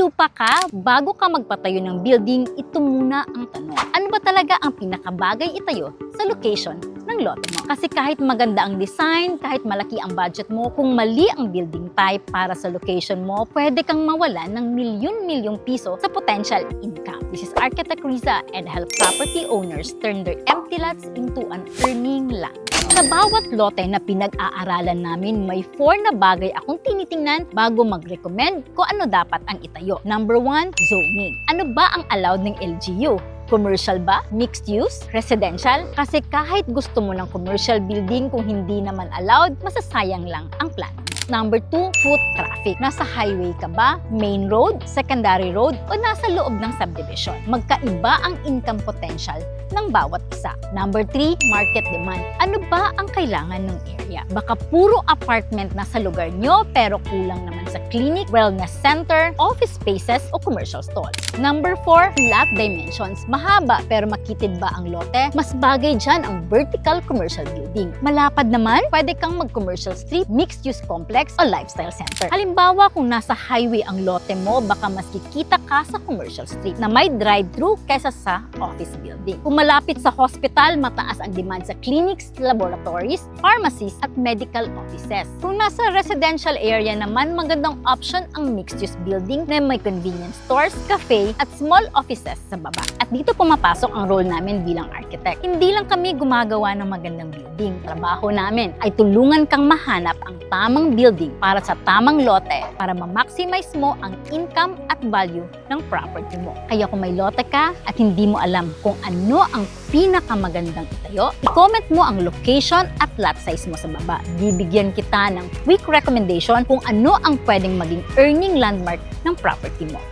lupa ka, bago ka magpatayo ng building, ito muna ang tanong. Ano ba talaga ang pinakabagay itayo sa location ng lote mo? Kasi kahit maganda ang design, kahit malaki ang budget mo, kung mali ang building type para sa location mo, pwede kang mawalan ng milyon-milyong piso sa potential income. This is Architect Riza and help property owners turn their empty lots into an earning land. Sa bawat lote na pinag-aaralan namin, may 4 na bagay akong tinitingnan bago mag-recommend kung ano dapat ang itayo. Number 1, zoning. Ano ba ang allowed ng LGU? Commercial ba? Mixed use? Residential? Kasi kahit gusto mo ng commercial building, kung hindi naman allowed, masasayang lang ang plano. Number 2, foot traffic. Nasa highway ka ba? Main road? Secondary road? O nasa loob ng subdivision? Magkaiba ang income potential ng bawat isa. Number 3, market demand. Ano ba ang kailangan ng area? Baka puro apartment na sa lugar nyo pero kulang naman sa clinic, wellness center, office spaces o commercial stalls. Number 4, lot dimensions. Mahaba pero makitid ba ang lote? Mas bagay dyan ang vertical commercial building. Malapad naman, pwede kang mag-commercial street, mixed-use complex o lifestyle center. Halimbawa, kung nasa highway ang lote mo, baka mas kikita ka sa commercial street na may drive-thru kaysa sa office building. Kung malapit sa hospital, mataas ang demand sa clinics, laboratories, pharmacies at medical offices. Kung nasa residential area naman, magandang option ang mixed-use building na may convenience stores, cafe at small offices sa baba. At dito pumapasok ang role namin bilang architect. Hindi lang kami gumagawa ng magandang building. Trabaho namin ay tulungan kang mahanap ang tamang building para sa tamang lote para ma-maximize mo ang income at value ng property mo. Kaya kung may lote ka at hindi mo alam kung ano ang pinakamagandang itayo, i-comment mo ang location at lot size mo sa baba. Bibigyan kita ng quick recommendation kung ano ang pwedeng maging earning landmark ng property mo.